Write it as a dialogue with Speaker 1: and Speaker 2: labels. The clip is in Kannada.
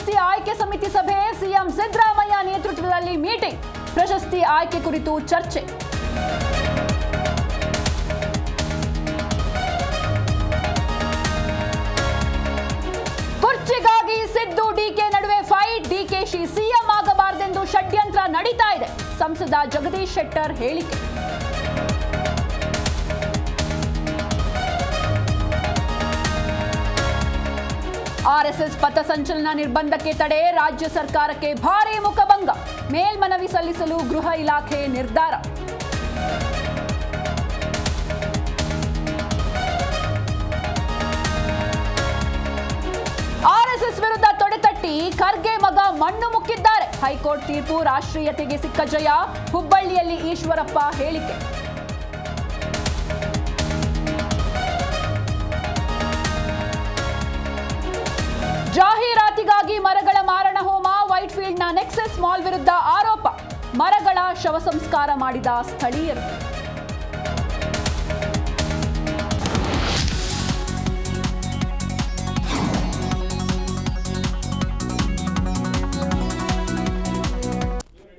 Speaker 1: ಪ್ರಶಸ್ತಿ ಆಯ್ಕೆ ಸಮಿತಿ ಸಭೆ, ಸಿಎಂ ಸಿದ್ದರಾಮಯ್ಯ ನೇತೃತ್ವದಲ್ಲಿ ಮೀಟಿಂಗ್, ಪ್ರಶಸ್ತಿ ಆಯ್ಕೆ ಕುರಿತು ಚರ್ಚೆ. ಕುರ್ಚಿಗಾಗಿ ಸಿದ್ದು ಡಿಕೆ ನಡುವೆ ಫೈಟ್, ಡಿಕೆಶಿ ಸಿಎಂ ಆಗಬಾರದೆಂದು ಷಡ್ಯಂತ್ರ ನಡೀತಾ ಇದೆ, ಸಂಸದ ಜಗದೀಶ್ ಶೆಟ್ಟರ್ ಹೇಳಿಕೆ. ಆರ್ಎಸ್ಎಸ್ ಪಥಸಂಚಲನ ನಿರ್ಬಂಧಕ್ಕೆ ತಡೆ, ರಾಜ್ಯ ಸರ್ಕಾರಕ್ಕೆ ಭಾರೀ ಮುಖಭಂಗ, ಮೇಲ್ಮನವಿ ಸಲ್ಲಿಸಲು ಗೃಹ ಇಲಾಖೆ ನಿರ್ಧಾರ. ಆರ್ಎಸ್ಎಸ್ ವಿರುದ್ಧ ತೊಡೆತಟ್ಟಿ ಖರ್ಗೆ ಮಗ ಮಣ್ಣು ಮುಕ್ಕಿದ್ದಾರೆ, ಹೈಕೋರ್ಟ್ ತೀರ್ಪು ರಾಷ್ಟ್ರೀಯತೆಗೆ ಸಿಕ್ಕ ಜಯ, ಹುಬ್ಬಳ್ಳಿಯಲ್ಲಿ ಈಶ್ವರಪ್ಪ ಹೇಳಿಕೆ. ಜಾಹೀರಾತಿಗಾಗಿ ಮರಗಳ ಮಾರಣ ಹೋಮ, ವೈಟ್ಫೀಲ್ಡ್ನ ನೆಕ್ಸಸ್ ಮಾಲ್ ವಿರುದ್ಧ ಆರೋಪ, ಮರಗಳ ಶವ ಸಂಸ್ಕಾರ ಮಾಡಿದ ಸ್ಥಳೀಯರು.